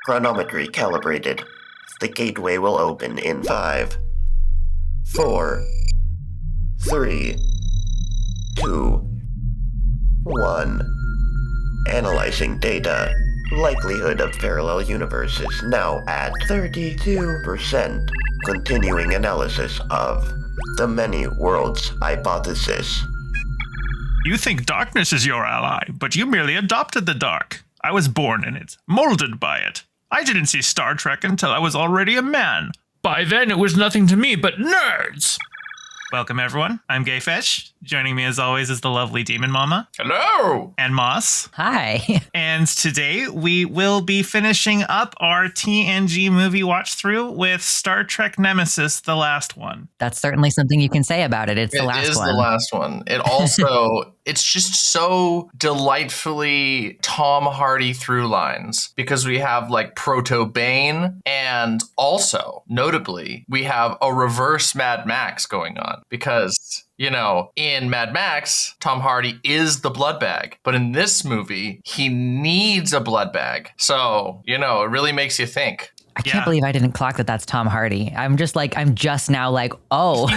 Chronometry calibrated. The gateway will open in 5, 4, 3, 2, 1. Analyzing data. Likelihood of parallel universes now at 32%. Continuing analysis of the many worlds hypothesis. You think darkness is your ally, but you merely adopted the dark. I was born in it, molded by it. I didn't see Star Trek until I was already a man. By then, it was nothing to me but nerds. Welcome, everyone. I'm Gayfesh. Joining me, as always, is the lovely DemonMama. Hello! And Moss. Hi. And today, we will be finishing up our TNG movie watch-through with Star Trek Nemesis, the last one. That's certainly something you can say about it. It's the last one. It is the last one. It also, it's just so delightfully Tom Hardy through lines because we have like Proto-Bane and also, notably, we have a reverse Mad Max going on because, you know, in Mad Max, Tom Hardy is the blood bag, but in this movie, he needs a blood bag. So, you know, it really makes you think. I can't believe I didn't clock that that's Tom Hardy. I'm just now like, oh.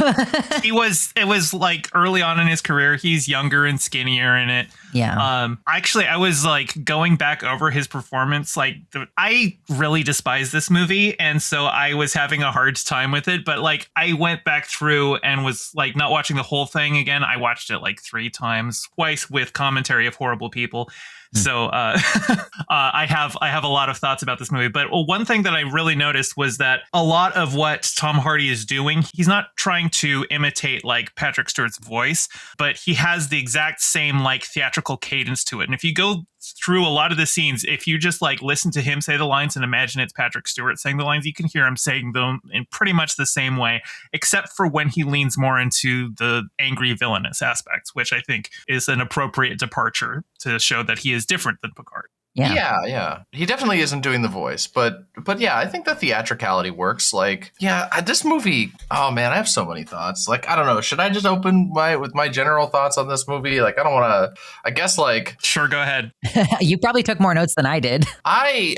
it was like early on in his career. He's younger and skinnier in it. Yeah. Actually, I was like going back over his performance. I really despise this movie. And so I was having a hard time with it. But like I went back through and was like not watching the whole thing again. I watched it like 3 times, twice with commentary of horrible people. So I have a lot of thoughts about this movie. But one thing that I really noticed was that a lot of what Tom Hardy is doing, he's not trying to imitate like Patrick Stewart's voice, but he has the exact same like theatrical cadence to it. And if you go through a lot of the scenes, if you just like listen to him say the lines and imagine it's Patrick Stewart saying the lines, you can hear him saying them in pretty much the same way, except for when he leans more into the angry villainous aspects, which I think is an appropriate departure to show that he is different than Picard. Yeah. He definitely isn't doing the voice, but yeah, I think the theatricality works. Like, yeah, this movie, oh man, I have so many thoughts. Like, I don't know, should I just open with my general thoughts on this movie? Like, I don't want to, I guess like... Sure, go ahead. You probably took more notes than I did. I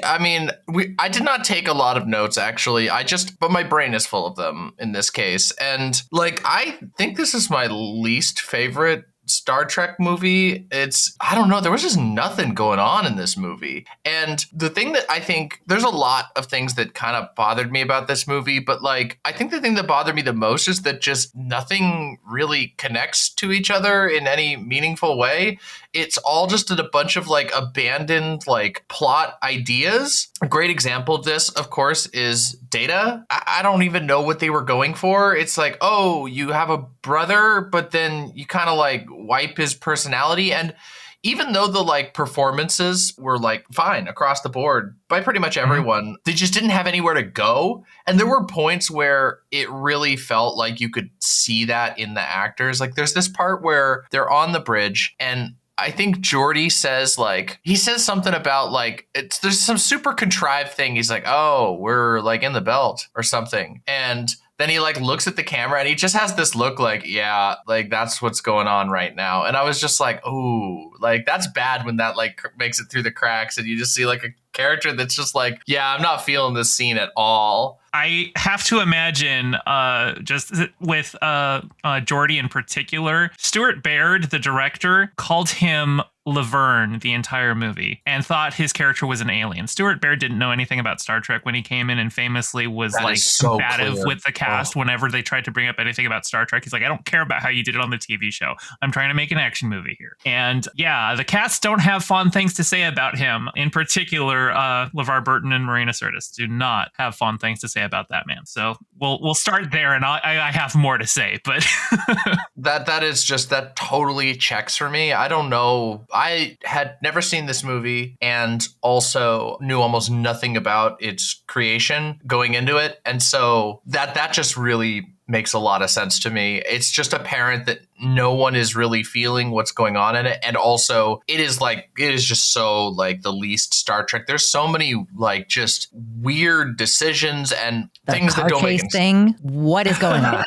did not take a lot of notes, actually. But my brain is full of them in this case. And like, I think this is my least favorite Star Trek movie. I don't know, there was just nothing going on in this movie. And the thing that I think, there's a lot of things that kind of bothered me about this movie, but like, I think the thing that bothered me the most is that just nothing really connects to each other in any meaningful way. It's all just a bunch of like abandoned like plot ideas. A great example of this, of course, is Data. I don't even know what they were going for. It's like, oh, you have a brother, but then you kind of like wipe his personality. And even though the like performances were like fine across the board by pretty much everyone, they just didn't have anywhere to go. And there were points where it really felt like you could see that in the actors. Like there's this part where they're on the bridge and I think Geordi says he says something about like, there's some super contrived thing. He's like, oh, we're like in the belt or something. And then he like looks at the camera and he just has this look like, yeah, like that's what's going on right now. And I was just like, ooh, like that's bad when that like makes it through the cracks and you just see like a character that's just like, yeah, I'm not feeling this scene at all. I have to imagine, just with Geordi in particular, Stuart Baird, the director, called him Laverne the entire movie and thought his character was an alien. Stuart Baird didn't know anything about Star Trek when he came in and famously was that like so combative clear with the cast whenever they tried to bring up anything about Star Trek. He's like, I don't care about how you did it on the TV show. I'm trying to make an action movie here. And yeah, the cast don't have fond things to say about him. In particular, LeVar Burton and Marina Sirtis do not have fond things to say about that man. So we'll start there, and I have more to say, but that is just, that totally checks for me. I don't know. I had never seen this movie and also knew almost nothing about its creation going into it. And so that just really makes a lot of sense to me. It's just apparent that no one is really feeling what's going on in it. And also it is just so like the least Star Trek. There's so many like just weird decisions and things that don't make sense. Thing. What is going on?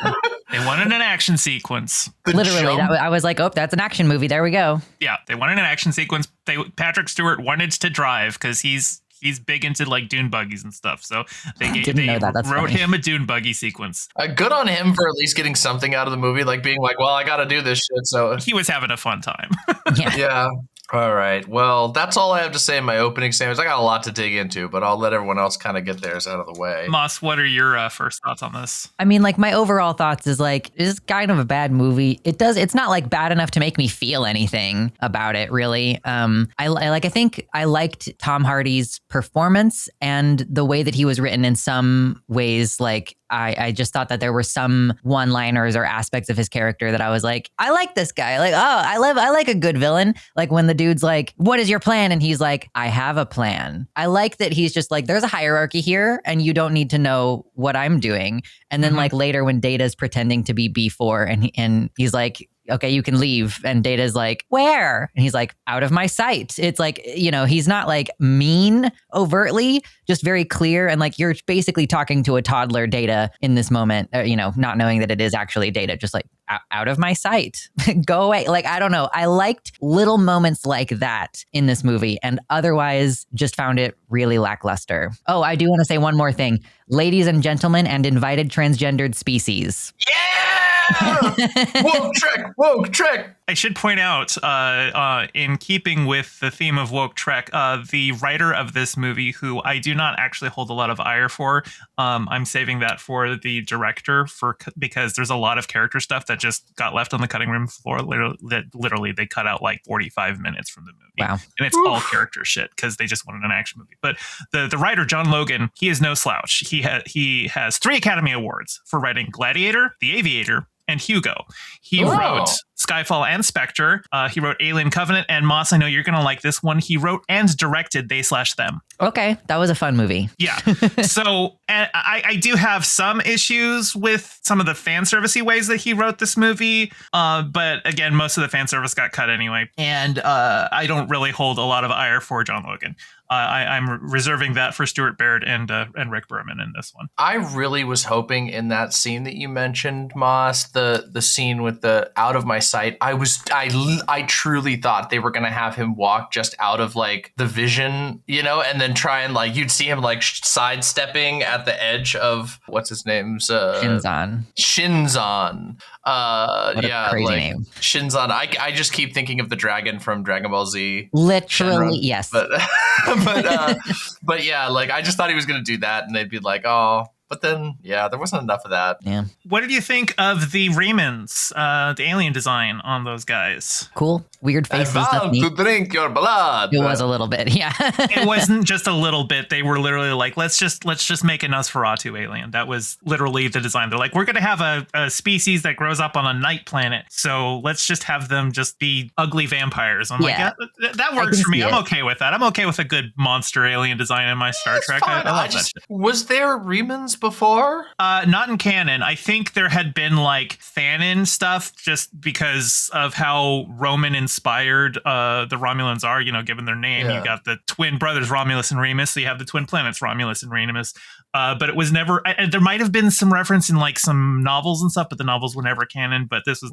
They wanted an action sequence. Literally, I was like, oh, that's an action movie. There we go. Yeah, they wanted an action sequence. Patrick Stewart wanted to drive because he's he's big into like dune buggies and stuff. So they Didn't know that. That's wrote funny. him a dune buggy sequence. Good on him for at least getting something out of the movie, like being like, well, I got to do this shit. So He was having a fun time. Yeah. yeah. All right. Well, that's all I have to say in my opening statements. I got a lot to dig into, but I'll let everyone else kind of get theirs out of the way. Moss, what are your first thoughts on this? I mean, like my overall thoughts is like, it's kind of a bad movie. It's not like bad enough to make me feel anything about it, really. I think I liked Tom Hardy's performance and the way that he was written in some ways. Like, I just thought that there were some one-liners or aspects of his character that I was like, I like this guy. Like, I like a good villain. Like when the dude's like, what is your plan? And he's like, I have a plan. I like that he's just like, there's a hierarchy here and you don't need to know what I'm doing. And then like later when Data's pretending to be B4 and he's like, okay, you can leave. And Data's like, where? And he's like, out of my sight. It's like, he's not like mean overtly, just very clear. And like, you're basically talking to a toddler Data in this moment, not knowing that it is actually Data, just like out of my sight, go away. Like, I don't know. I liked little moments like that in this movie and otherwise just found it really lackluster. Oh, I do want to say one more thing. Ladies and gentlemen and invited transgendered species. Yeah! Woke Trek. I should point out, in keeping with the theme of woke Trek, the writer of this movie, who I do not actually hold a lot of ire for, I'm saving that for the director because there's a lot of character stuff that just got left on the cutting room floor. Literally, they cut out like 45 minutes from the movie. Wow. And it's all character shit because they just wanted an action movie. But the writer, John Logan, he is no slouch. He has 3 Academy Awards for writing Gladiator, The Aviator, and Hugo. He wrote Skyfall and Spectre. He wrote Alien Covenant. And Moss, I know you're going to like this one. He wrote and directed They/Them. Okay, that was a fun movie. Yeah. So I do have some issues with some of the fan servicey ways that he wrote this movie. But again, most of the fan service got cut anyway. And I don't really hold a lot of ire for John Logan. I'm reserving that for Stuart Baird and Rick Berman in this one. I really was hoping in that scene that you mentioned, Moss, the scene with the out of my sight. I truly thought they were going to have him walk just out of like the vision, and then try and like you'd see him like sidestepping at the edge of what's his name's Shinzon. What a crazy name. Shinzon. I just keep thinking of the dragon from Dragon Ball Z. Literally, yes. But yeah, like I just thought he was going to do that, and they'd be like, oh. But then, yeah, there wasn't enough of that. Yeah. What did you think of the Raymans, the alien design on those guys? Cool. Weird faces. I vow to drink your blood. It was a little bit, yeah. It wasn't just a little bit. They were literally like, let's just make a Nosferatu alien. That was literally the design. They're like, we're going to have a species that grows up on a night planet. So let's just have them just be ugly vampires. I'm like, yeah, that works for me. I'm okay with that. I'm okay with a good monster alien design in my Star Trek. I love that shit. Was there Remans before? Not in canon. I think there had been like fanon stuff just because of how Roman inspired the Romulans are, given their name. You got the twin brothers Romulus and Remus, so you have the twin planets Romulus and Remus. But it was never, there might have been some reference in like some novels and stuff, but the novels were never canon. But this was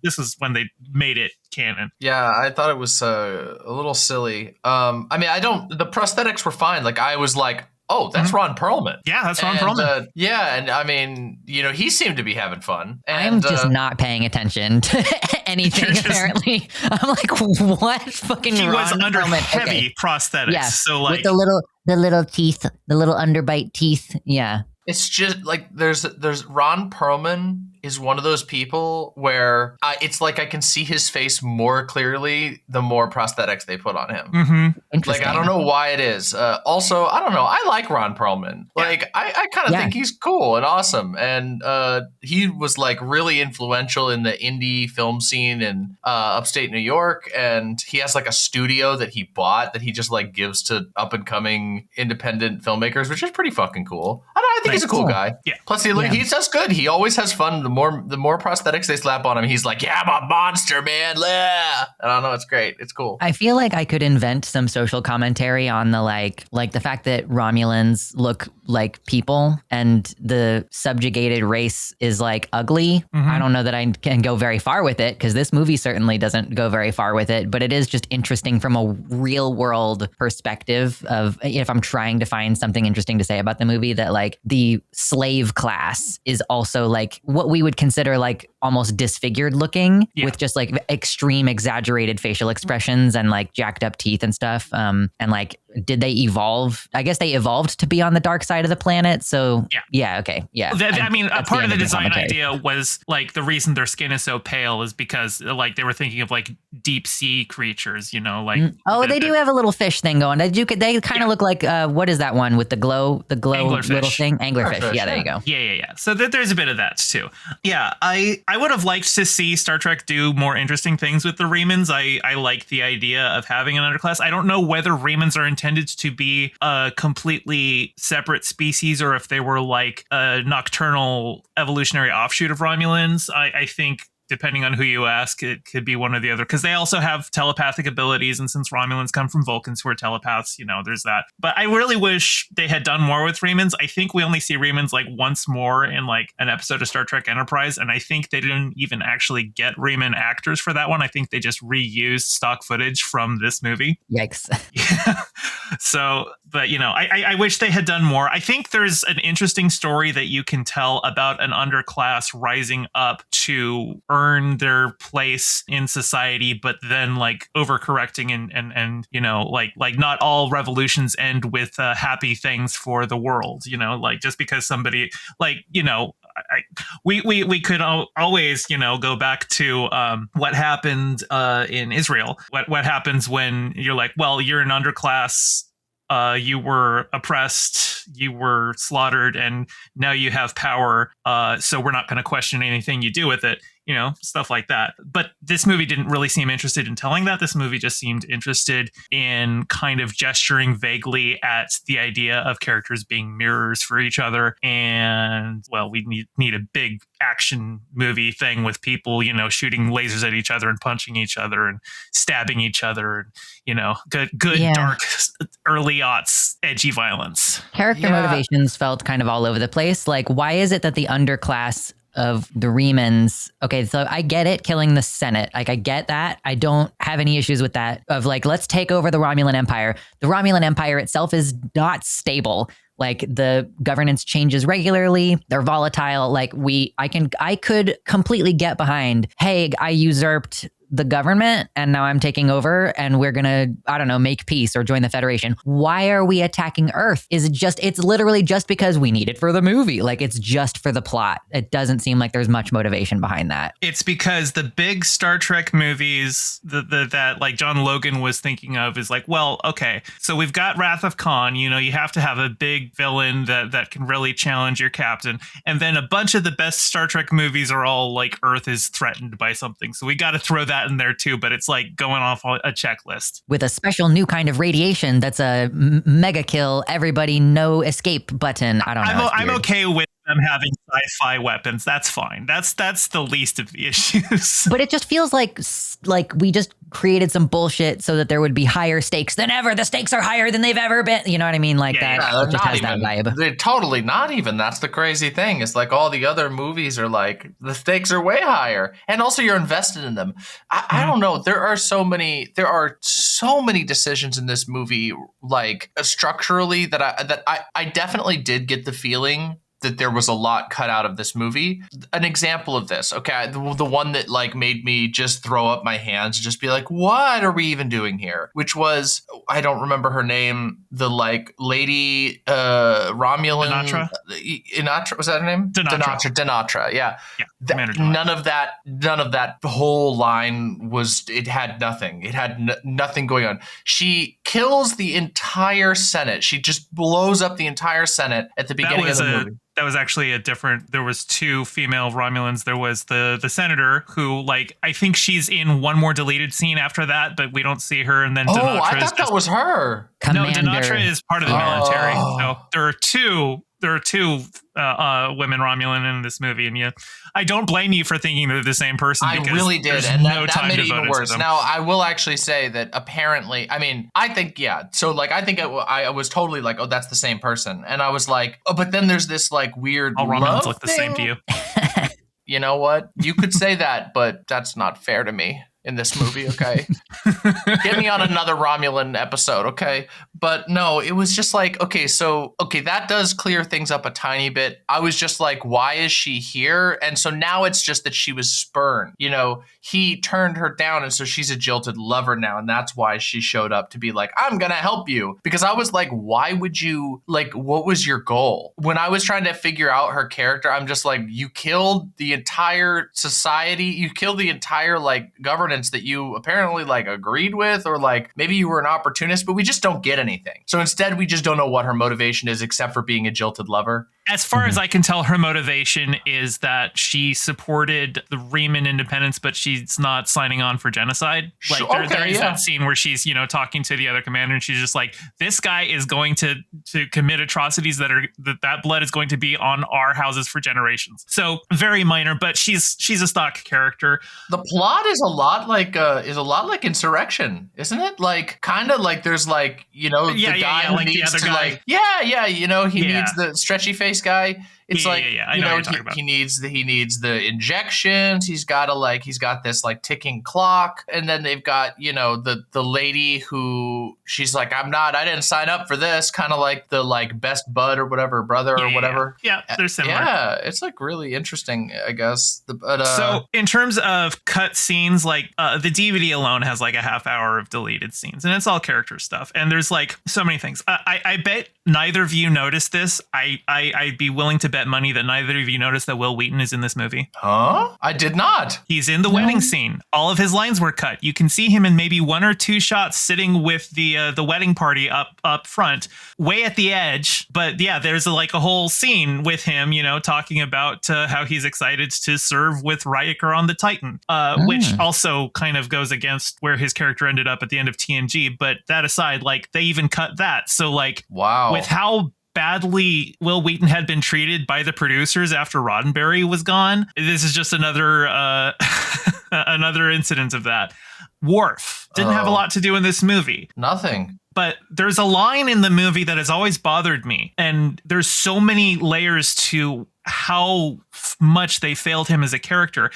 this is when they made it canon. Yeah, I thought it was a little silly. The prosthetics were fine. Like I was like, oh, that's Ron Perlman. Yeah, that's Ron Perlman. And I mean, he seemed to be having fun. And, I'm just not paying attention to anything, apparently. I'm like, what? Fucking He Ron was under Perlman. heavy prosthetics. Yeah, so like with the little teeth, the little underbite teeth. Yeah. It's just like there's Ron Perlman is one of those people where it's like I can see his face more clearly the more prosthetics they put on him. Mm-hmm. Interesting. Like, I don't know why it is. Also, I don't know. I like Ron Perlman. Like, I kind of think he's cool and awesome. And he was like really influential in the indie film scene in upstate New York. And he has like a studio that he bought that he just like gives to up and coming independent filmmakers, which is pretty fucking cool. I think he's a cool guy. Yeah. Plus, he does good. He always has fun. The more prosthetics they slap on him, he's like, yeah, I'm a monster, man. I don't know. It's great. It's cool. I feel like I could invent some social commentary on the like the fact that Romulans look like people and the subjugated race is like ugly. I don't know that I can go very far with it because this movie certainly doesn't go very far with it, but it is just interesting from a real world perspective of if I'm trying to find something interesting to say about the movie, that like the slave class is also like what we would consider like almost disfigured looking with just like extreme exaggerated facial expressions and like jacked up teeth and stuff. And like, did they evolve? I guess they evolved to be on the dark side of the planet. So okay. Yeah. I mean, a part of the design idea was like the reason their skin is so pale is because like they were thinking of like deep sea creatures, you know, like they do have a little fish thing going. They kind of look like what is that one with the glow Anglerfish. little thing? Anglerfish. Yeah, there you go. Yeah. So there's a bit of that too. Yeah, I would have liked to see Star Trek do more interesting things with the Remans. I like the idea of having an underclass. I don't know whether Remans are intended to be a completely separate species or if they were like a nocturnal evolutionary offshoot of Romulans. I think depending on who you ask, it could be one or the other, because they also have telepathic abilities. And since Romulans come from Vulcans who are telepaths, you know, there's that. But I really wish they had done more with Remans. I think we only see Remans like once more in like an episode of Star Trek Enterprise. And I think they didn't even actually get Reman actors for that one. I think they just reused stock footage from this movie. Yikes. Yeah. So, but you know, I wish they had done more. I think there's an interesting story that you can tell about an underclass rising up to earn their place in society, but then like overcorrecting and you know, like not all revolutions end with happy things for the world, you know, like just because somebody like, you know, we could always, you know, go back to what happened in Israel. What happens when you're like, well, you're an underclass, you were oppressed, you were slaughtered, and now you have power. So we're not going to question anything you do with it. You know, stuff like that. But this movie didn't really seem interested in telling that. This movie just seemed interested in kind of gesturing vaguely at the idea of characters being mirrors for each other. And, well, we need a big action movie thing with people, you know, shooting lasers at each other and punching each other and stabbing each other. And, you know, good dark, early aughts, edgy violence. Character motivations felt kind of all over the place. Like, why is it that the underclass of the Remans, okay, so I get it, killing the Senate. Like, I get that. I don't have any issues with that. Of like, let's take over the Romulan Empire. The Romulan Empire itself is not stable. Like, the governance changes regularly. They're volatile. Like, I could completely get behind, hey, I usurped the government and now I'm taking over and we're gonna, I don't know, make peace or join the Federation. Why are we attacking Earth? It's literally just because we need it for the movie. Like, it's just for the plot. It doesn't seem like there's much motivation behind that. It's because the big Star Trek movies that like John Logan was thinking of is like, well, okay, so we've got Wrath of Khan, you know, you have to have a big villain that can really challenge your captain. And then a bunch of the best Star Trek movies are all like Earth is threatened by something. So we got to throw that in there too, but it's like going off a checklist with a special new kind of radiation that's a mega kill, everybody no escape button. I don't know. I'm okay with them having sci-fi weapons. That's fine. That's the least of the issues. But it just feels like we just created some bullshit so that there would be higher stakes than ever. The stakes are higher than they've ever been. You know what I mean? Like that. Yeah, it just has that vibe. They're totally not even. That's the crazy thing. It's like all the other movies are like the stakes are way higher, and also you're invested in them. I don't know. There are so many decisions in this movie, like structurally, that I definitely did get the feeling that there was a lot cut out of this movie. An example of this, okay, the one that like made me just throw up my hands, just be like, what are we even doing here? Which was, I don't remember her name, the like lady Romulan. Dinatra, was that her name? Dinatra, yeah. None of that whole line it had nothing. It had nothing going on. She kills the entire Senate. She just blows up the entire Senate at the beginning of the movie. That was actually there was two female Romulans. There was the senator who, like, I think she's in one more deleted scene after that, but we don't see her. And then I thought that was her. commander. No, Denatra is part of the military. Oh. So there are two women Romulan in this movie, and yet I don't blame you for thinking they're the same person. I because really did, there's and no that time made it devoted even to worse. them. Now, I will actually say that apparently, I mean, I think, yeah. So, like, I think I was totally like, oh, that's the same person, and I was like, oh, but then there's this like weird All Romulans love look the same to thing. you. You know what? You could say that, but that's not fair to me in this movie, okay? Get me on another Romulan episode, okay? But no, it was just like, okay, that does clear things up a tiny bit. I was just like, why is she here? And so now it's just that she was spurned. You know, he turned her down, and so she's a jilted lover now, and that's why she showed up to be like, I'm gonna help you. Because I was like, why would you, like, what was your goal? When I was trying to figure out her character, I'm just like, you killed the entire society, you killed the entire, like, governance that you apparently, like, agreed with, or, like, maybe you were an opportunist, but we just don't get anything. So instead, we just don't know what her motivation is except for being a jilted lover. As far as I can tell, her motivation is that she supported the Riemann independence, but she's not signing on for genocide. Like, there is that scene where she's, you know, talking to the other commander, and she's just like, this guy is going to commit atrocities that blood is going to be on our houses for generations. So very minor, but she's a stock character. The plot is a lot like Insurrection, isn't it? Like, kind of like there's, like, you know, the guy who like needs the other to guy. like, you know, he needs the stretchy face guy. It's I know what you're talking about. He needs the injections. He's got this like ticking clock, and then they've got, you know, the lady who she's like, I didn't sign up for this, kind of like the like best bud or whatever, brother or whatever. Yeah, they're similar. Yeah, it's like really interesting, I guess. So in terms of cut scenes, like the DVD alone has like a half hour of deleted scenes, and it's all character stuff. And there's like so many things. I bet neither of you noticed this. I'd be willing to bet money that neither of you noticed that Will Wheaton is in this movie. Huh? I did not. He's in the wedding scene. All of his lines were cut. You can see him in maybe one or two shots sitting with the wedding party up front, way at the edge. But yeah, there's a whole scene with him, you know, talking about how he's excited to serve with Riker on the Titan, which also kind of goes against where his character ended up at the end of TNG. But that aside, like, they even cut that. So like, wow, with how badly Will Wheaton had been treated by the producers after Roddenberry was gone, this is just another another incident of that. Worf didn't have a lot to do in this movie. Nothing. But there's a line in the movie that has always bothered me, and there's so many layers to how much they failed him as a character,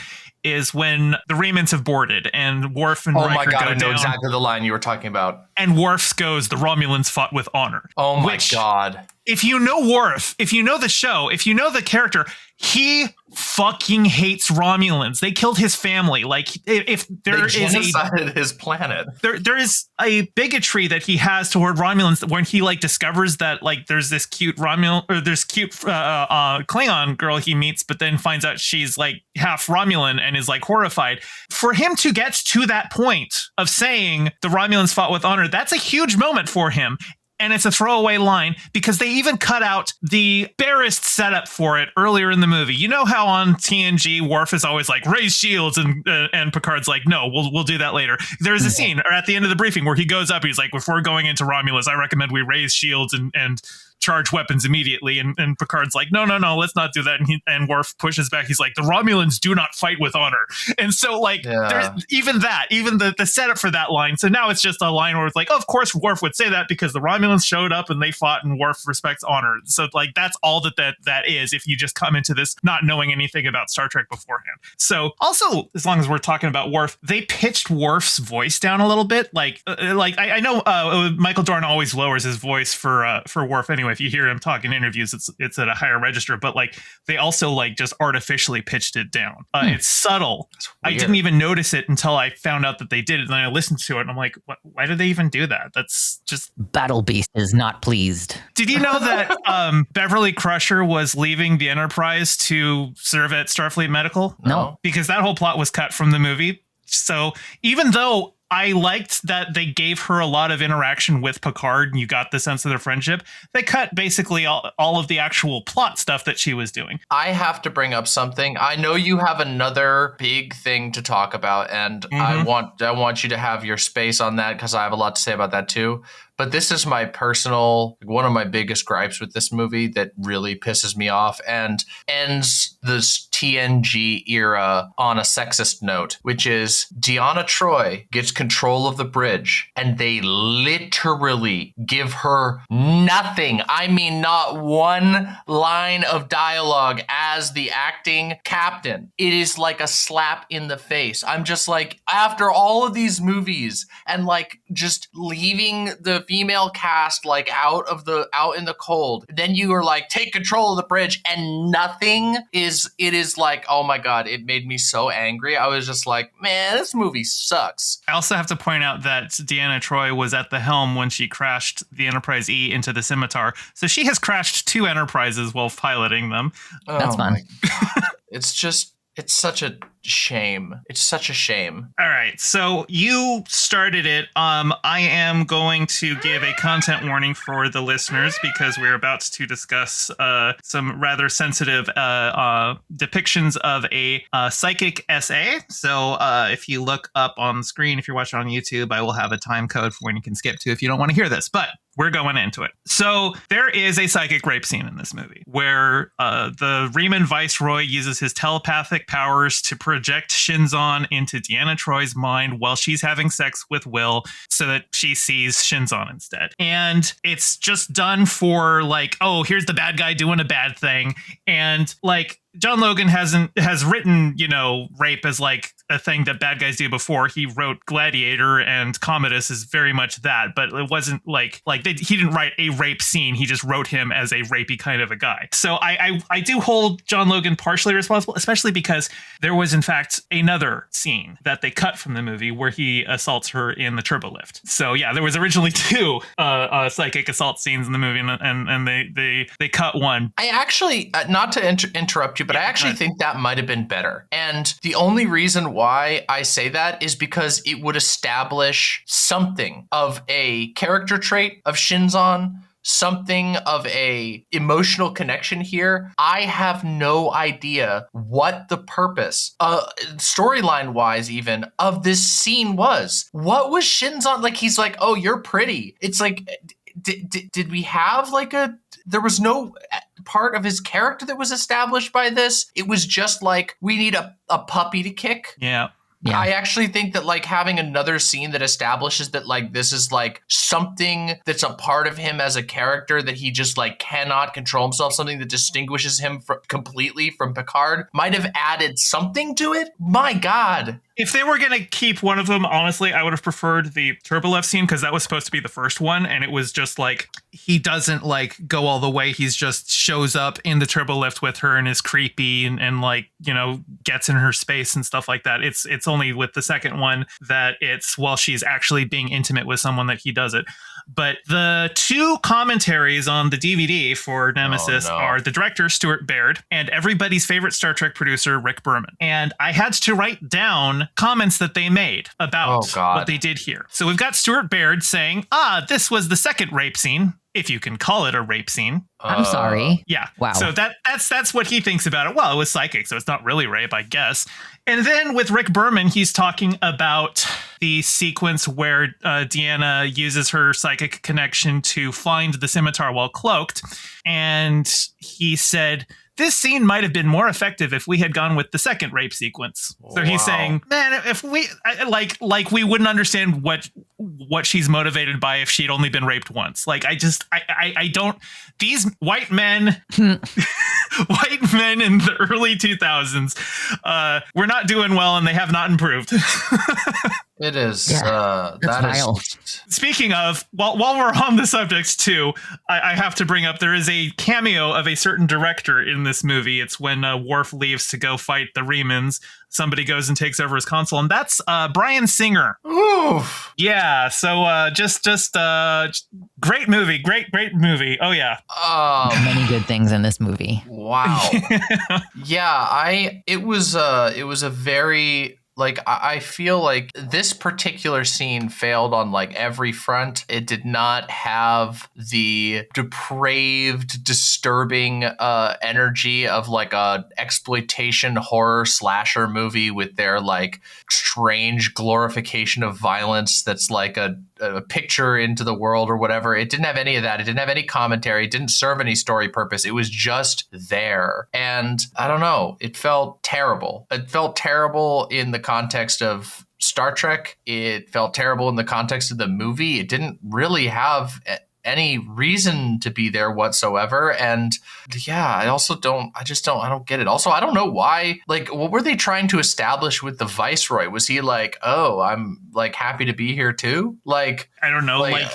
is when the Riemanns have boarded and Worf and Riker go down. I know exactly the line you were talking about. And Worf goes, "The Romulans fought with honor." Oh my God. If you know Worf, if you know the show, if you know the character, he fucking hates Romulans. They killed his family. Like, if there is genocided his planet. There is a bigotry that he has toward Romulans when he like discovers that like there's this cute Klingon girl he meets, but then finds out she's like half Romulan and is like horrified. For him to get to that point of saying the Romulans fought with honor, that's a huge moment for him. And it's a throwaway line because they even cut out the barest setup for it earlier in the movie. You know how on TNG, Worf is always like, raise shields, and Picard's like, no, we'll do that later. There's a scene or at the end of the briefing where he goes up, he's like, before going into Romulus, I recommend we raise shields and charge weapons immediately. And Picard's like, no, let's not do that. And Worf pushes back. He's like, the Romulans do not fight with honor. And so like, there's even the setup for that line. So now it's just a line where it's like, oh, of course Worf would say that because the Romulans showed up and they fought and Worf respects honor. So like, that's all that is if you just come into this not knowing anything about Star Trek beforehand. So also, as long as we're talking about Worf, they pitched Worf's voice down a little bit. Like I know Michael Dorn always lowers his voice for Worf anyway. If you hear him talk in interviews, it's at a higher register, but like they also like just artificially pitched it down. It's subtle. I didn't even notice it until I found out that they did it, and then I listened to it and I'm like, why did they even do that? That's just... Battle Beast is not pleased. Did you know that Beverly Crusher was leaving the Enterprise to serve at Starfleet Medical? No. Because that whole plot was cut from the movie. So even though I liked that they gave her a lot of interaction with Picard and you got the sense of their friendship, they cut basically all of the actual plot stuff that she was doing. I have to bring up something. I know you have another big thing to talk about, and I want you to have your space on that because I have a lot to say about that too. But this is my personal, one of my biggest gripes with this movie that really pisses me off and ends this TNG era on a sexist note, which is Deanna Troi gets control of the bridge and they literally give her nothing. I mean, not one line of dialogue as the acting captain. It is like a slap in the face. I'm just like, after all of these movies and like just leaving the female cast like out in the cold, then you are like, take control of the bridge and nothing is, it is like, oh my God, it made me so angry. I was just like, man, this movie sucks. I also have to point out that Deanna Troi was at the helm when she crashed the Enterprise E into the Scimitar. So she has crashed 2 Enterprises while piloting them. That's fun. It's such a shame. It's such a shame. All right. So you started it. I am going to give a content warning for the listeners because we're about to discuss some rather sensitive depictions of a psychic SA. So if you look up on the screen, if you're watching on YouTube, I will have a time code for when you can skip to if you don't want to hear this. But we're going into it. So there is a psychic rape scene in this movie where the Riemann Viceroy uses his telepathic powers to project Shinzon into Deanna Troi's mind while she's having sex with Will so that she sees Shinzon instead. And it's just done for like, oh, here's the bad guy doing a bad thing. And like, John Logan has written, you know, rape as like a thing that bad guys do before. He wrote Gladiator, and Commodus is very much that, but it wasn't he didn't write a rape scene. He just wrote him as a rapey kind of a guy. So I do hold John Logan partially responsible, especially because there was in fact another scene that they cut from the movie where he assaults her in the turbo lift. So yeah, there was originally 2 psychic assault scenes in the movie, and they cut one. I actually, not to interrupt you, but I actually think that might have been better. And the only reason why I say that is because it would establish something of a character trait of Shinzon, something of a emotional connection here. I have no idea what the purpose, storyline wise even, of this scene was. What was Shinzon like? He's like, oh, you're pretty. It's like, did we have like there was no part of his character that was established by this. It was just like, we need a puppy to kick. Yeah. Yeah. I actually think that like having another scene that establishes that like this is like something that's a part of him as a character that he just like cannot control himself, something that distinguishes him completely from Picard, might have added something to it. My God. If they were going to keep one of them, honestly, I would have preferred the Turbolift scene because that was supposed to be the first one. And it was just like, he doesn't like go all the way. He's just shows up in the Turbolift with her and is creepy and like, you know, gets in her space and stuff like that. It's only with the second one that it's while she's actually being intimate with someone that he does it. But the 2 commentaries on the DVD for Nemesis are the director, Stuart Baird, and everybody's favorite Star Trek producer, Rick Berman. And I had to write down comments that they made about what they did here. So we've got Stuart Baird saying, this was the second rape scene, if you can call it a rape scene. I'm sorry. Yeah. Wow. So that's what he thinks about it. Well, it was psychic, so it's not really rape, I guess. And then with Rick Berman, he's talking about the sequence where Deanna uses her psychic connection to find the scimitar while cloaked. And he said, this scene might have been more effective if we had gone with the second rape sequence. So he's saying, man, if we like we wouldn't understand what she's motivated by if she'd only been raped once. Like I don't, these white men in the early 2000s were not doing well, and they have not improved. It is. That's vile. Speaking of, while we're on the subject too, I have to bring up, there is a cameo of a certain director in this movie. It's when Worf leaves to go fight the Remans. Somebody goes and takes over his console, and that's Bryan Singer. Oof. Yeah. So just great movie. Great movie. Oh yeah. Many good things in this movie. Wow. Yeah. It was a very, like, I feel like this particular scene failed on like every front. It did not have the depraved, disturbing energy of like a exploitation horror slasher movie with their like strange glorification of violence that's like a a picture into the world or whatever. It didn't have any of that. It didn't have any commentary. It didn't serve any story purpose. It was just there. And I don't know. It felt terrible. It felt terrible in the context of Star Trek. It felt terrible in the context of the movie. It didn't really have any reason to be there whatsoever. And yeah, I don't get it. Also, I don't know why, like, what were they trying to establish with the Viceroy? Was he like, oh, I'm like happy to be here too? Like, I don't know. Like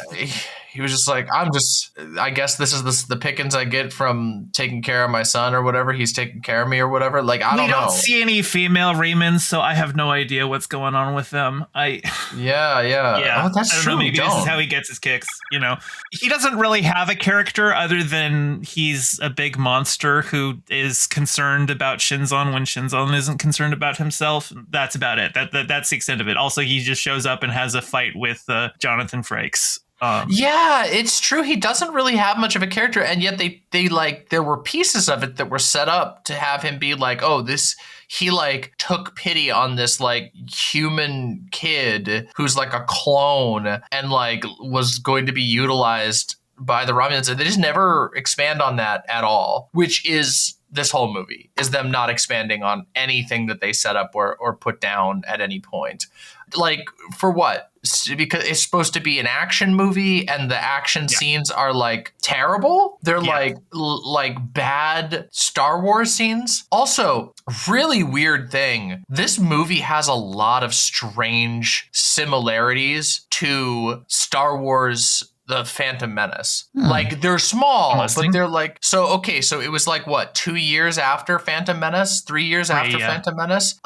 he was just like, I guess this is the pickings I get from taking care of my son or whatever. He's taking care of me or whatever. Like, I don't know. We don't see any female Raymans, so I have no idea what's going on with them. Yeah. Oh, that's true. Maybe this is how he gets his kicks. He doesn't really have a character other than he's a big monster who is concerned about Shinzon when Shinzon isn't concerned about himself. That's about it. That's the extent of it. Also, he just shows up and has a fight with Jonathan Frakes. Yeah, it's true. He doesn't really have much of a character, and yet they like there were pieces of it that were set up to have him be like, oh, he like took pity on this like human kid who's like a clone and like was going to be utilized by the Romulans. And they just never expand on that at all, which is this whole movie, is them not expanding on anything that they set up or put down at any point. Like, for what? Because it's supposed to be an action movie and the action scenes are like terrible. They're like bad Star Wars scenes. Also, really weird thing. This movie has a lot of strange similarities to Star Wars The Phantom Menace. Like, they're small, but they're like, so it was like what, 2 years after Phantom Menace, 3 years after Phantom Menace.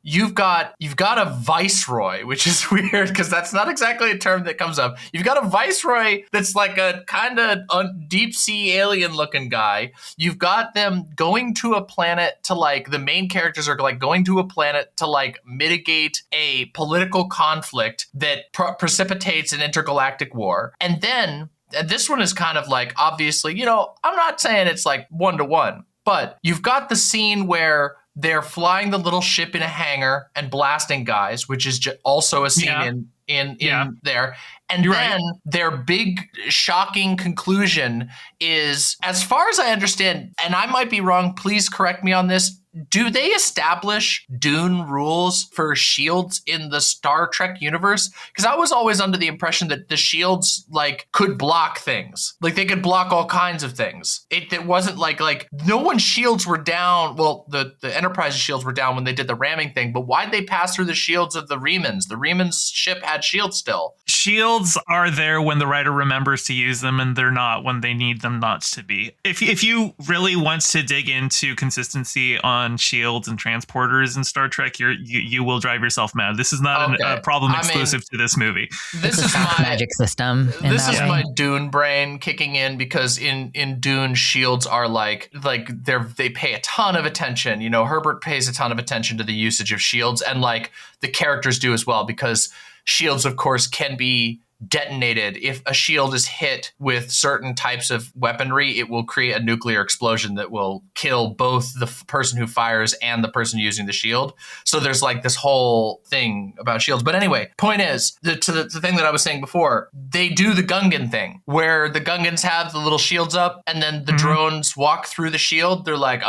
You've got a viceroy, which is weird because that's not exactly a term that comes up. You've got a viceroy that's like a kind of deep sea alien looking guy. You've got them going to a planet to like, the main characters are like going to a planet to like mitigate a political conflict that precipitates an intergalactic war. And then, and this one is kind of like, obviously, I'm not saying it's like 1-to-1, but you've got the scene where they're flying the little ship in a hangar and blasting guys, which is also a scene in there. And then their big shocking conclusion is, as far as I understand, and I might be wrong, please correct me on this, do they establish Dune rules for shields in the Star Trek universe? Because I was always under the impression that the shields like could block things. Like they could block all kinds of things. It wasn't like no one's shields were down. Well, the Enterprise's shields were down when they did the ramming thing, but why'd they pass through the shields of the Remans? The Remans ship had shields still. Shields are there when the writer remembers to use them, and they're not when they need them not to be. If you really want to dig into consistency on shields and transporters in Star Trek, you will drive yourself mad. This is not a problem exclusive to this movie. This is my magic system. This is my Dune brain kicking in, because in Dune, shields are like they pay a ton of attention. Herbert pays a ton of attention to the usage of shields, and like the characters do as well, because shields, of course, can be detonated. If a shield is hit with certain types of weaponry, it will create a nuclear explosion that will kill both the person who fires and the person using the shield. So there's like this whole thing about shields. But anyway, point is, the thing that I was saying before, they do the Gungan thing where the Gungans have the little shields up and then the drones walk through the shield. They're like,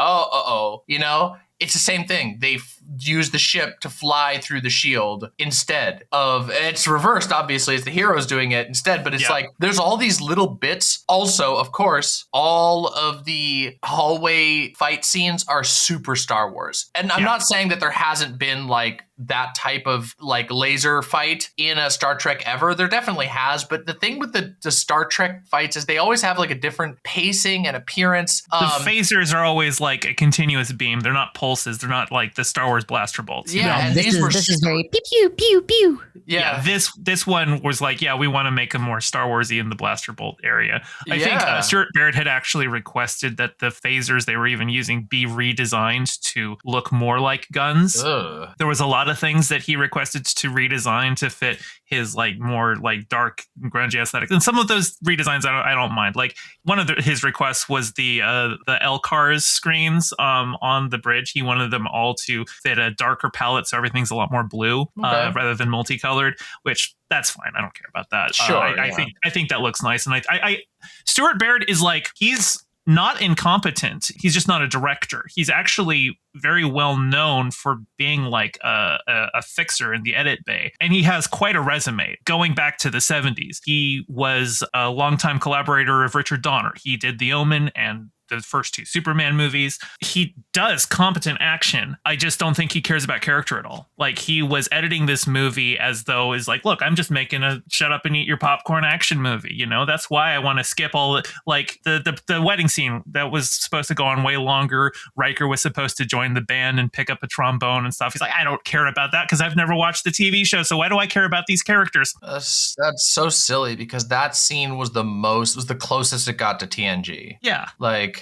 it's the same thing. They use the ship to fly through the shield instead of, it's reversed, obviously, it's the heroes doing it instead, but it's like, there's all these little bits. Also, of course, all of the hallway fight scenes are super Star Wars. And I'm not saying that there hasn't been like that type of like laser fight in a Star Trek ever. There definitely has, but the thing with the Star Trek fights is they always have like a different pacing and appearance. The phasers are always like a continuous beam. They're not pulses. They're not like the Star Wars blaster bolts. Yeah, and this is very pew pew pew pew. Yeah, this one was like, we want to make them more Star Warsy in the blaster bolt area. I think Stuart Barrett had actually requested that the phasers they were even using be redesigned to look more like guns. There was a lot of things that he requested to redesign to fit his like more like dark grungy aesthetic, and some of those redesigns I don't mind. Like one of his requests was the LCARS screens on the bridge. He wanted them all to They had a darker palette, so everything's a lot more blue rather than multicolored, which that's fine. I don't care about that. Sure, I think that looks nice. And I Stuart Baird is like, he's not incompetent. He's just not a director. He's actually very well known for being like a fixer in the edit bay. And he has quite a resume going back to the 70s. He was a longtime collaborator of Richard Donner. He did The Omen and the first 2 Superman movies. He does competent action. I just don't think he cares about character at all. Like, he was editing this movie as though is like, look, I'm just making a shut up and eat your popcorn action movie. You know, that's why I want to skip all the, like the wedding scene that was supposed to go on way longer. Riker was supposed to join the band and pick up a trombone and stuff. He's like, I don't care about that because I've never watched the TV show. So why do I care about these characters? That's so silly because that scene was the closest it got to TNG. Yeah. Like,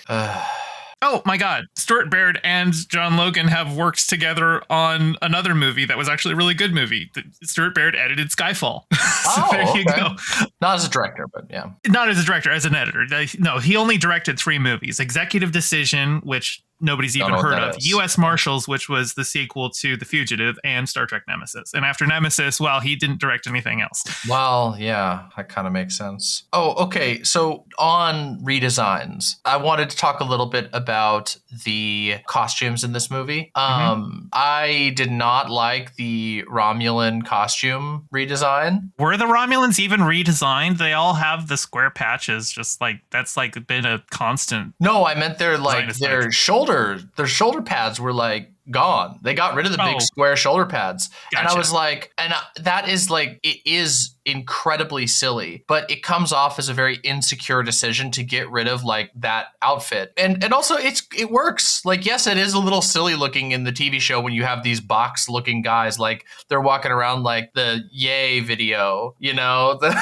oh my God. Stuart Baird and John Logan have worked together on another movie that was actually a really good movie. Stuart Baird edited Skyfall. So there you go. Not as a director, but yeah. Not as a director, as an editor. No, he only directed 3 movies. Executive Decision, which nobody's even heard of. U.S. Marshals, which was the sequel to The Fugitive, and Star Trek Nemesis. And after Nemesis, well, he didn't direct anything else. Well, yeah, that kind of makes sense. Oh, okay. So on redesigns, I wanted to talk a little bit about the costumes in this movie. I did not like the Romulan costume redesign. Were the Romulans even redesigned? They all have the square patches, just like that's like been a constant. No, I meant their shoulder pads were like gone. They got rid of the big square shoulder pads. Gotcha. And I was like, that is like, it is incredibly silly, but it comes off as a very insecure decision to get rid of like that outfit. And also it works. Like, yes, it is a little silly looking in the TV show when you have these box looking guys, like they're walking around like the Yay video, you know, the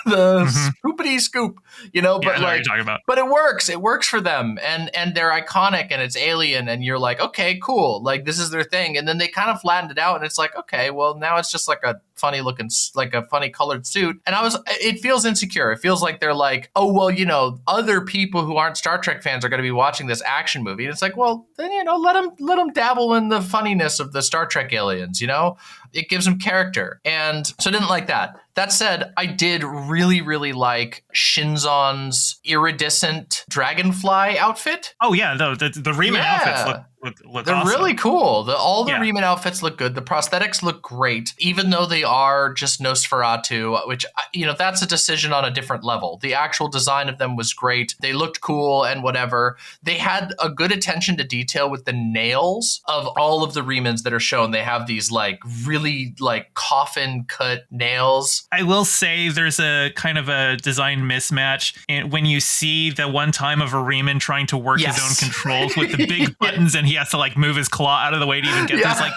scoopity scoop, you know, but like, but it works for them, and they're iconic, and it's alien, and you're like, okay, cool, like this is their thing, and then they kind of flattened it out, and it's like, okay, well now it's just like a funny looking, like a funny colored suit, and it feels insecure. It feels like they're like, oh well, you know, other people who aren't Star Trek fans are going to be watching this action movie, and it's like, well then, you know, let them dabble in the funniness of the Star Trek aliens, you know. It gives them character. And so I didn't like that. That said, I did really, really like Shinzon's iridescent dragonfly outfit. Oh, yeah. The Riemann outfits look They're awesome. really cool. All the Riemann outfits look good. The prosthetics look great, even though they are just Nosferatu, which, you know, that's a decision on a different level. The actual design of them was great. They looked cool and whatever. They had a good attention to detail with the nails of all of the Riemanns that are shown. They have these like really like coffin cut nails. I will say there's a kind of a design mismatch when you see the one time of a Riemann trying to work his own controls with the big buttons and he has to like move his claw out of the way to even get this. Like,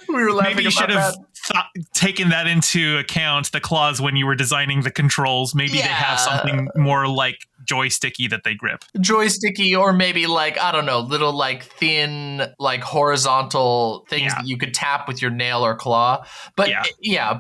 we were laughing maybe you should have taken that into account, the claws, when you were designing the controls. Maybe they have something more like joysticky that they grip. Joysticky, or maybe like, I don't know, little like thin, like horizontal things that you could tap with your nail or claw. But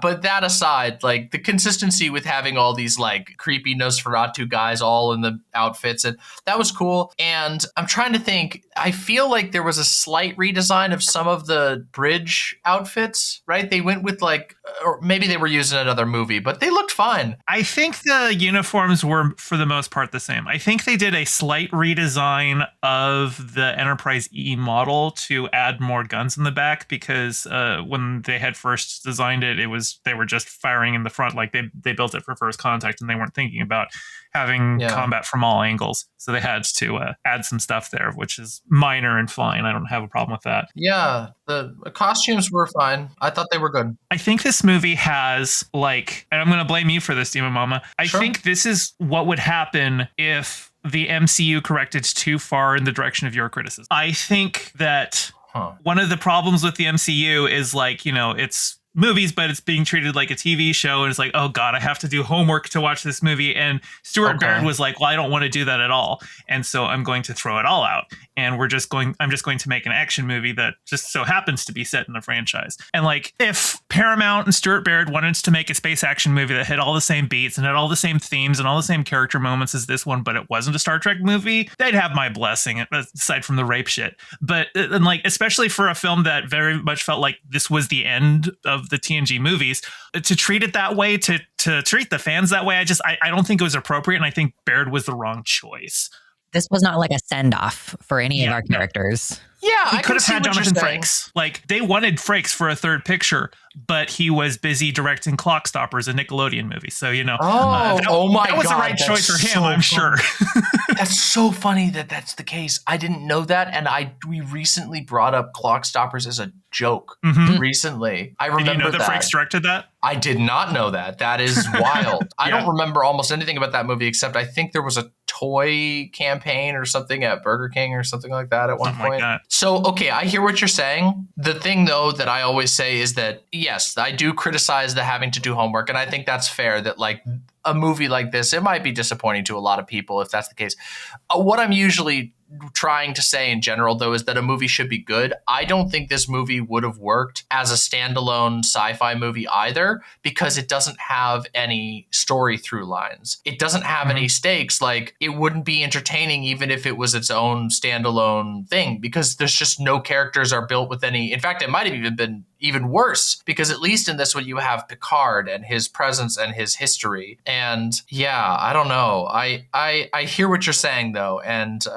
but that aside, like the consistency with having all these like creepy Nosferatu guys all in the outfits, and that was cool. And I'm trying to think, I feel like there was a slight redesign of some of the bridge outfits, right? They went with like, or maybe they were used in another movie, but they looked fine. I think the uniforms were for the most part the same. I think they did a slight redesign of the Enterprise E model to add more guns in the back, because when they had first designed it, they were just firing in the front. Like they built it for first contact and they weren't thinking about having combat from all angles. So they had to add some stuff there, which is minor and fine. I don't have a problem with that. Yeah, the costumes were fine. I thought they were good. I think this movie has like, and I'm going to blame you for this, DemonMama. I think this is what would happen if the MCU corrected too far in the direction of your criticism. I think that one of the problems with the MCU is like, you know, it's movies, but it's being treated like a TV show. And it's like, oh God, I have to do homework to watch this movie. And Stuart Baird was like, well, I don't want to do that at all. And so I'm going to throw it all out. And I'm just going to make an action movie that just so happens to be set in the franchise. And like, if Paramount and Stuart Baird wanted to make a space action movie that hit all the same beats and had all the same themes and all the same character moments as this one, but it wasn't a Star Trek movie, they'd have my blessing, aside from the rape shit. But and like, especially for a film that very much felt like this was the end of the TNG movies, to treat it that way, to treat the fans that way, I don't think it was appropriate. And I think Baird was the wrong choice. This was not like a send-off for any of our characters. Yeah, I could have had Jonathan Frakes. Like, they wanted Frakes for a third picture, but he was busy directing Clock Stoppers, a Nickelodeon movie. So, you know, that was the right choice for him, I'm sure. That's so funny that that's the case. I didn't know that, and we recently brought up Clock Stoppers as a joke recently. I remember that. Did you know that Frakes directed that? I did not know that. That is wild. I don't remember almost anything about that movie, except I think there was a toy campaign or something at Burger King or something like that at one point. Like so, okay, I hear what you're saying. The thing, though, that I always say is that, yes, I do criticize the having to do homework, and I think that's fair that, like, a movie like this, it might be disappointing to a lot of people if that's the case. What I'm usually trying to say in general, though, is that a movie should be good. I don't think this movie would have worked as a standalone sci-fi movie either, because it doesn't have any story through lines. It doesn't have any stakes. Like, it wouldn't be entertaining even if it was its own standalone thing, because there's just no characters are built with any. In fact, it might have even been even worse, because at least in this one you have Picard and his presence and his history. And yeah, I don't know. I hear what you're saying, though, and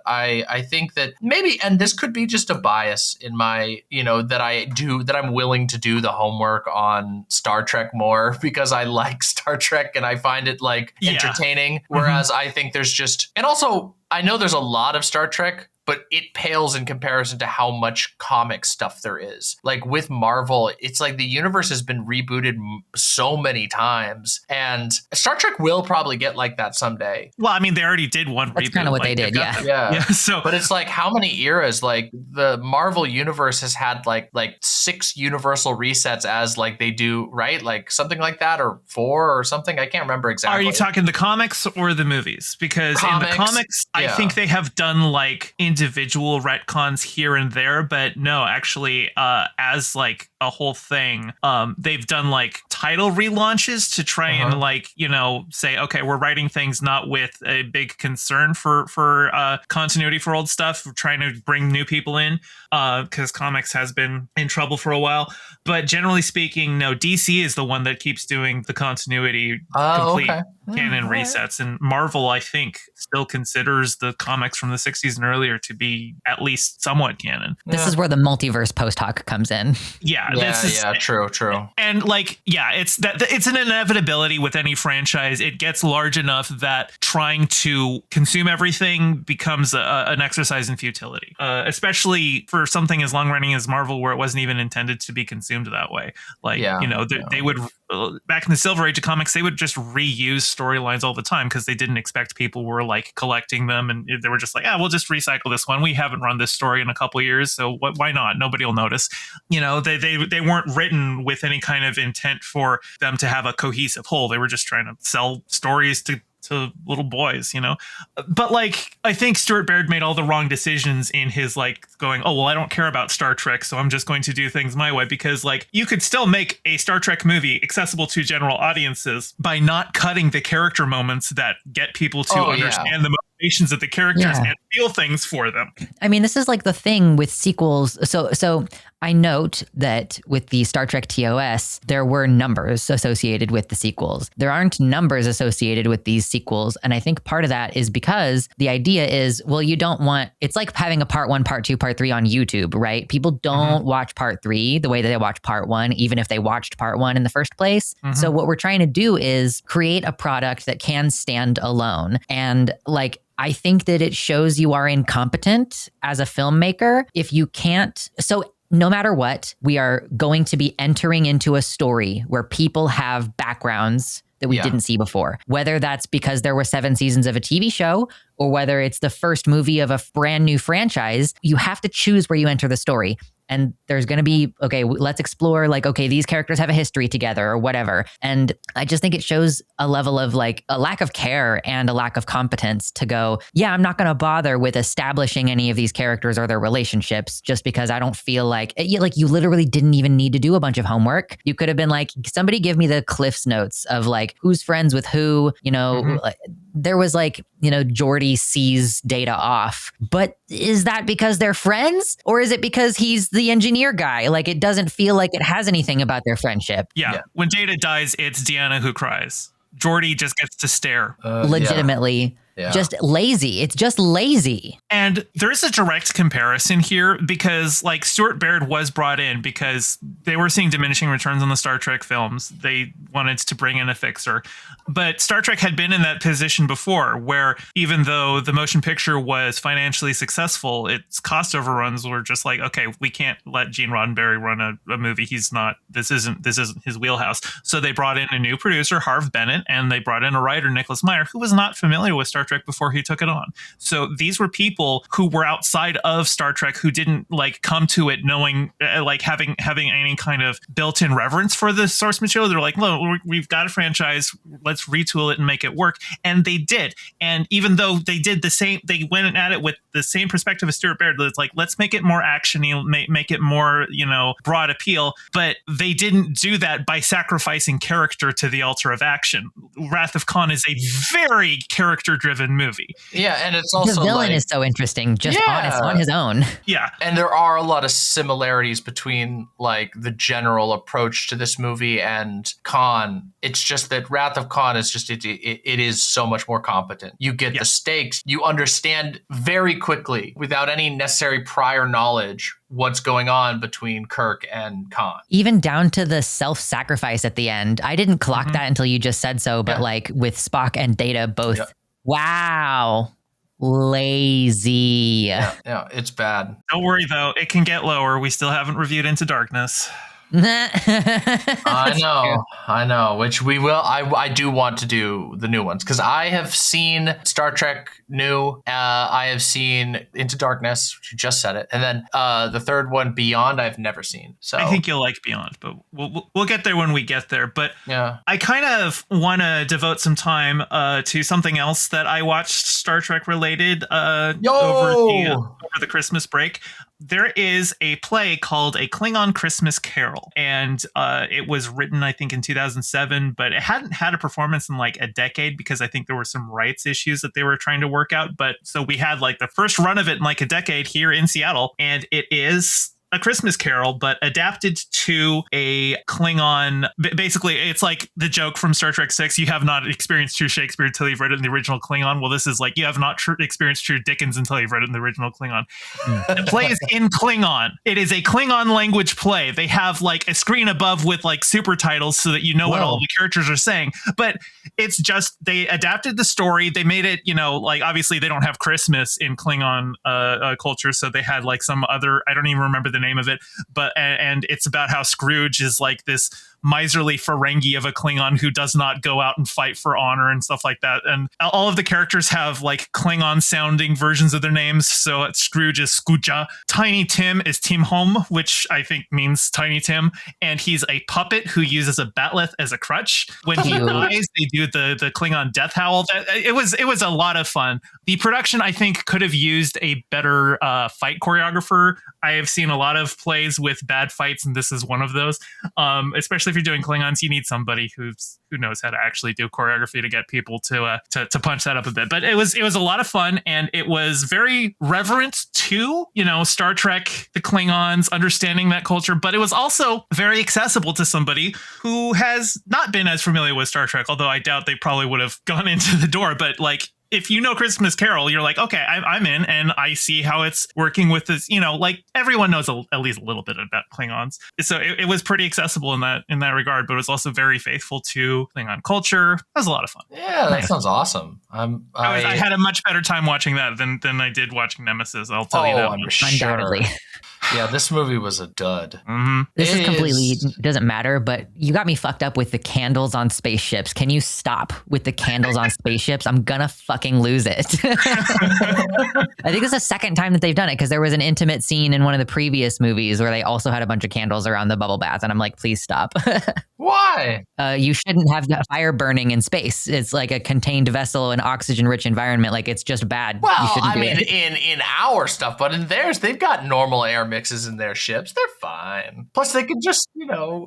I think that maybe, and this could be just a bias in my, you know, that I'm willing to do the homework on Star Trek more because I like Star Trek and I find it like entertaining. Whereas I think there's just, and also I know there's a lot of Star Trek, but it pales in comparison to how much comic stuff there is. Like with Marvel, it's like the universe has been rebooted so many times, and Star Trek will probably get like that someday. Well, I mean, they already did one reboot. That's kind of what they did, yeah. So, but it's like how many eras? Like the Marvel universe has had like 6 universal resets, as like they do, right? Like something like that, or 4 or something. I can't remember exactly. Are you talking the comics or the movies? Because in the comics, I think they have done like individual retcons here and there, but no, actually, as like a whole thing, they've done like title relaunches to try and like, you know, say, okay, we're writing things not with a big concern for continuity for old stuff. We're trying to bring new people in because comics has been in trouble for a while. But generally speaking, no, DC is the one that keeps doing the continuity complete canon resets. And Marvel, I think, still considers the comics from the 60s and earlier to be at least somewhat canon. This is where the multiverse post hoc comes in. True. And like, it's an inevitability with any franchise. It gets large enough that trying to consume everything becomes an exercise in futility, especially for something as long running as Marvel, where it wasn't even intended to be consumed that way. Like, you know, they would, back in the Silver Age of comics, they would just reuse storylines all the time because they didn't expect people were like collecting them, and they were just like, we'll just recycle this one. We haven't run this story in a couple years, so why not? Nobody will notice. You know, they weren't written with any kind of intent for them to have a cohesive whole. They were just trying to sell stories to little boys, you know. But like, I think Stuart Baird made all the wrong decisions in his like going, oh well, I don't care about Star Trek, so I'm just going to do things my way, because like you could still make a Star Trek movie accessible to general audiences by not cutting the character moments that get people to understand the motivations of the characters and feel things for them. I mean, this is like the thing with sequels. So I note that with the Star Trek TOS, there were numbers associated with the sequels. There aren't numbers associated with these sequels. And I think part of that is because the idea is, well, you don't want, it's like having a part 1, part 2, part 3 on YouTube, right? People don't watch part 3 the way that they watch part 1, even if they watched part 1 in the first place. So what we're trying to do is create a product that can stand alone. And like, I think that it shows you are incompetent as a filmmaker if you can't. So no matter what, we are going to be entering into a story where people have backgrounds that we didn't see before, whether that's because there were 7 seasons of a TV show or whether it's the first movie of a brand new franchise. You have to choose where you enter the story. and there's going to be, okay, let's explore like, okay, these characters have a history together or whatever. And I just think it shows a level of like a lack of care and a lack of competence to go, yeah, I'm not going to bother with establishing any of these characters or their relationships just because I don't feel like you literally didn't even need to do a bunch of homework. You could have been like, somebody give me the Cliff's notes of like who's friends with who, there was like, Geordi sees Data off, but is that because they're friends or is it because he's the engineer guy? Like, it doesn't feel like it has anything about their friendship. Yeah. When Data dies, it's Deanna who cries. Geordi just gets to stare. Legitimately. Yeah. Just lazy. It's just lazy. And there's a direct comparison here because like Stuart Baird was brought in because they were seeing diminishing returns on the Star Trek films. They wanted to bring in a fixer. But Star Trek had been in that position before where even though the motion picture was financially successful, its cost overruns were just like, okay, we can't let Gene Roddenberry run a movie. This isn't his wheelhouse. So they brought in a new producer, Harve Bennett, and they brought in a writer, Nicholas Meyer, who was not familiar with Star Trek before he took it on. So these were people who were outside of Star Trek who didn't like come to it knowing like having any kind of built-in reverence for the source material. They're like, look, we've got a franchise, let's retool it and make it work. And they did. And even though they did the same, they went at it with the same perspective as Stuart Baird. It's like, let's make it more actiony, make it more, broad appeal. But they didn't do that by sacrificing character to the altar of action. Wrath of Khan is a very character-driven movie. Yeah, and it's also the villain is so interesting, just on his own. Yeah, and there are a lot of similarities between like the general approach to this movie and Khan. It's just that Wrath of Khan is just it is so much more competent. You get the stakes, you understand very quickly without any necessary prior knowledge what's going on between Kirk and Khan. Even down to the self-sacrifice at the end. I didn't clock that until you just said so, but like with Spock and Data both. Wow. Lazy. Yeah, it's bad. Don't worry though, it can get lower. We still haven't reviewed Into Darkness. I know, which we will. I do want to do the new ones because I have seen Star Trek New. I have seen Into Darkness, which you just said it, and then the third one, Beyond, I've never seen. So I think you'll like Beyond, but we'll get there when we get there. But yeah, I kind of want to devote some time to something else that I watched Star Trek related over the Christmas break. There is a play called A Klingon Christmas Carol, and it was written, I think, in 2007, but it hadn't had a performance in like a decade because I think there were some rights issues that they were trying to work out. But so we had like the first run of it in like a decade here in Seattle, and it is A Christmas Carol, but adapted to a Klingon. Basically, it's like the joke from Star Trek 6. You have not experienced true Shakespeare until you've read it in the original Klingon. Well, this is like you have not experienced true Dickens until you've read it in the original Klingon. The play is in Klingon. It is a Klingon language play. They have like a screen above with like super titles so that you know what all the characters are saying. But it's just they adapted the story. They made it, like obviously they don't have Christmas in Klingon culture, so they had like some other. I don't even remember the name of it, but and it's about how Scrooge is like this miserly Ferengi of a Klingon who does not go out and fight for honor and stuff like that. And all of the characters have like Klingon sounding versions of their names. So Scrooge is Skuja. Tiny Tim is Tim Hom, which I think means Tiny Tim. And he's a puppet who uses a bat'leth as a crutch. When he dies, they do the Klingon death howl. It was a lot of fun. The production, I think, could have used a better fight choreographer. I have seen a lot of plays with bad fights, and this is one of those. Especially if you're doing Klingons, you need somebody who knows how to actually do choreography to get people to punch that up a bit. But it was a lot of fun, and it was very reverent to Star Trek, the Klingons, understanding that culture. But it was also very accessible to somebody who has not been as familiar with Star Trek. Although I doubt they probably would have gone into the door. But like, if you know Christmas Carol, you're like, okay, I'm in, and I see how it's working with this. Like everyone knows at least a little bit about Klingons, so it was pretty accessible in that regard. But it was also very faithful to Klingon culture. That was a lot of fun. Yeah, that sounds awesome. I had a much better time watching that than I did watching Nemesis. I'll tell you that. I'm sure. Undoubtedly. Yeah, this movie was a dud. This is It completely is- doesn't matter, but you got me fucked up with the candles on spaceships. Can you stop with the candles on spaceships? I'm gonna fucking lose it. I think it's the second time that they've done it because there was an intimate scene in one of the previous movies where they also had a bunch of candles around the bubble bath, and I'm like, please stop. Why? You shouldn't have that fire burning in space. It's like a contained vessel, an oxygen-rich environment. Like it's just bad. You Well, shouldn't I do mean, it. in our stuff, but in theirs, they've got normal air mixes in their ships. They're fine. Plus, they could just,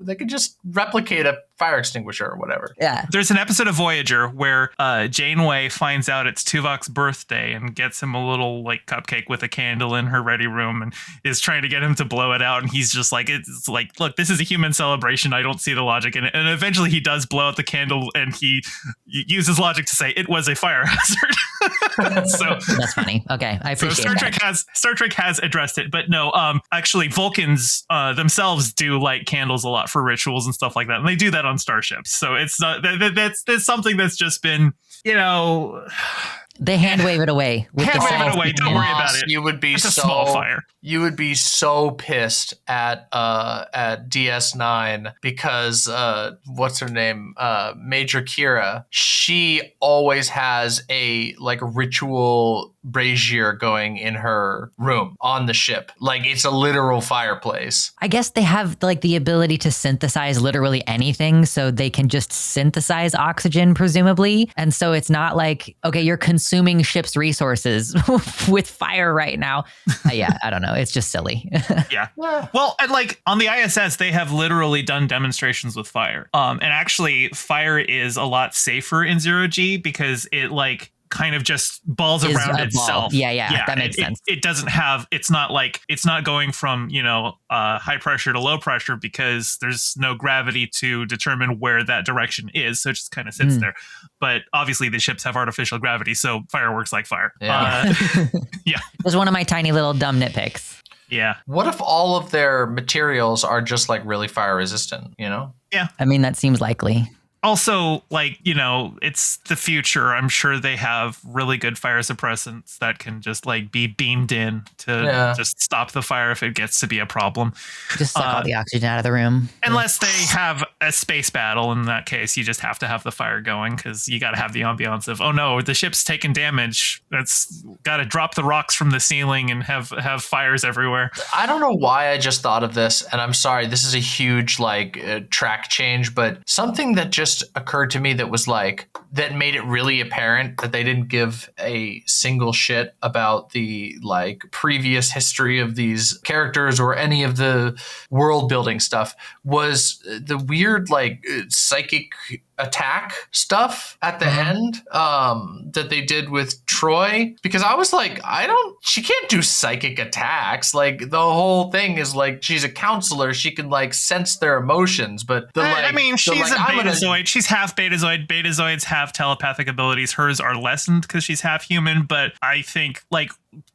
they could just replicate a fire extinguisher or whatever. Yeah. There's an episode of Voyager where Janeway finds out it's Tuvok's birthday and gets him a little like cupcake with a candle in her ready room and is trying to get him to blow it out. And he's just like, it's like, look, this is a human celebration. I don't see the logic in it. And eventually he does blow out the candle and he uses logic to say it was a fire hazard. So That's funny. Okay, I so appreciate Star Trek has addressed it, but no, actually Vulcans themselves do light candles a lot for rituals and stuff like that, and they do that on starships. So it's not that's something that's just been, They hand wave it away. With Hand the wave it cells. away. Don't worry about it. You would be It's a so small fire. You would be so pissed at DS9 because what's her name? Major Kira. She always has a like ritual brazier going in her room on the ship. Like it's a literal fireplace. I guess they have like the ability to synthesize literally anything, so they can just synthesize oxygen, presumably. And so it's not like, okay, you're consuming ship's resources with fire right now. Yeah, I don't know. It's just silly. Yeah. Well, and like on the ISS, they have literally done demonstrations with fire. And actually, fire is a lot safer in zero G because it like kind of just balls Is around a ball. itself. Yeah, that makes sense. It doesn't have, it's not going from, high pressure to low pressure because there's no gravity to determine where that direction is. So it just kind of sits there. But obviously the ships have artificial gravity. So fire works like fire. Yeah. Yeah. It's one of my tiny little dumb nitpicks. Yeah. What if all of their materials are just like really fire resistant, I mean, that seems likely. Also, like, it's the future. I'm sure they have really good fire suppressants that can just like be beamed in to just stop the fire if it gets to be a problem. Just suck all the oxygen out of the room. Unless they have a space battle. In that case, you just have to have the fire going because you got to have the ambiance of, oh no, the ship's taking damage. That's got to drop the rocks from the ceiling and have fires everywhere. I don't know why I just thought of this, and I'm sorry, this is a huge track change, but something that just occurred to me that was that made it really apparent that they didn't give a single shit about the previous history of these characters or any of the world building stuff was the weird psychic attack stuff at the end that they did with Troy, because I was like, she can't do psychic attacks. Like the whole thing is she's a counselor, she can sense their emotions, but she's a betazoid. She's half betazoid. Betazoids have telepathic abilities. Hers are lessened because she's half human, but I think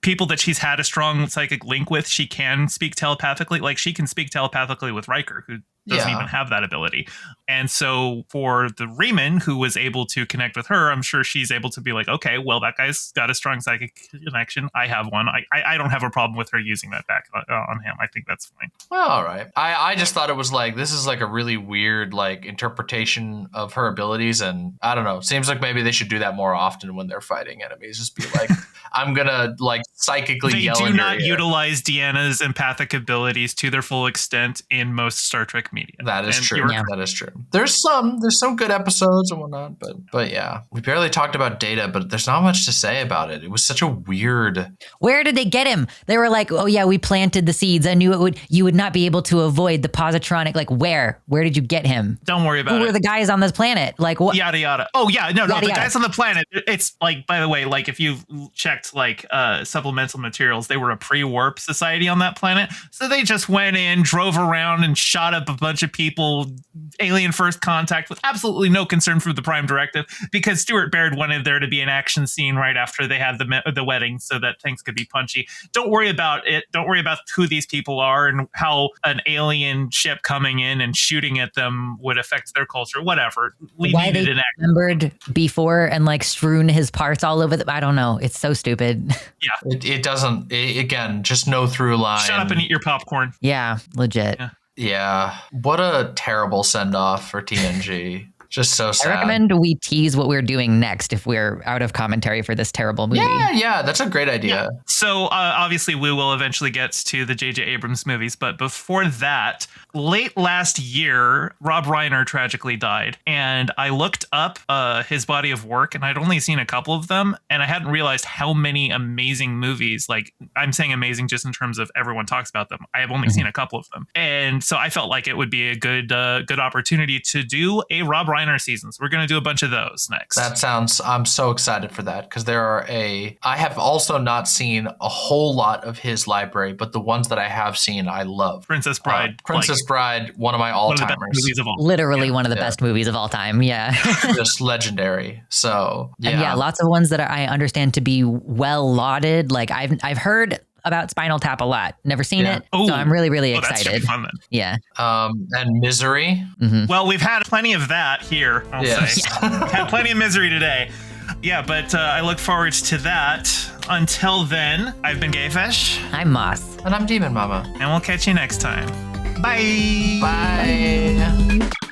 people that she's had a strong psychic link with, she can speak telepathically. Like she can speak telepathically with Riker, who doesn't even have that ability. And so for the Riemann, who was able to connect with her, I'm sure she's able to be like, okay, well, that guy's got a strong psychic connection. I have one. I don't have a problem with her using that back on him. I think that's fine. Well, all right. I just thought it was this is a really weird interpretation of her abilities. And I don't know. Seems like maybe they should do that more often when they're fighting enemies. Just be like, I'm going to psychically they yell do in your not ear. Utilize Deanna's empathic abilities to their full extent in most Star Trek media. That is And true. Yeah. That is true. There's some good episodes and whatnot, but yeah, we barely talked about Data, but there's not much to say about it. It was such a weird. Where did they get him? They were like, oh yeah, we planted the seeds. I knew you would not be able to avoid the positronic. Where did you get him? Don't worry about Who it. were the guys on this planet? What? Yada yada. Oh yeah, no, Yada, the yada. guys on the planet. It's by the way, if you checked supplemental materials, they were a pre-warp society on that planet. So they just went in, drove around, and shot up a bunch of people, alien first contact, with absolutely no concern for the Prime Directive, because Stuart Baird wanted there to be an action scene right after they had the wedding, so that things could be punchy. Don't worry about it. Don't worry about who these people are and how an alien ship coming in and shooting at them would affect their culture. Whatever. We Why needed they an action. remembered before and strewn his parts all over I don't know. It's so stupid. It doesn't, again, just no through line. Shut up and eat your popcorn. Yeah, legit. Yeah. What a terrible send off for TNG. Just so sad. I recommend we tease what we're doing next if we're out of commentary for this terrible movie. Yeah, that's a great idea. Yeah. So obviously we will eventually get to the J.J. Abrams movies, but before that, late last year, Rob Reiner tragically died, and I looked up his body of work, and I'd only seen a couple of them, and I hadn't realized how many amazing movies, like I'm saying amazing just in terms of everyone talks about them. I have only seen a couple of them, and so I felt like it would be a good opportunity to do a Rob Reiner season. So we're going to do a bunch of those next. I'm so excited for that because I have also not seen a whole lot of his library, but the ones that I have seen, I love. Princess Bride. Bride, one of my all-timers. Literally one of the best movies of all time. Yeah. Just legendary. So, yeah. And yeah, lots of ones that I understand to be well lauded. Like I've heard about Spinal Tap a lot. Never seen it. So I'm really, really excited. That's fun, then. Yeah. And Misery. Mm-hmm. Well, we've had plenty of that here, I'll say. We've had plenty of Misery today. Yeah, but I look forward to that. Until then, I've been Gayfish. I'm Moss. And I'm DemonMama. And we'll catch you next time. Bye. Bye.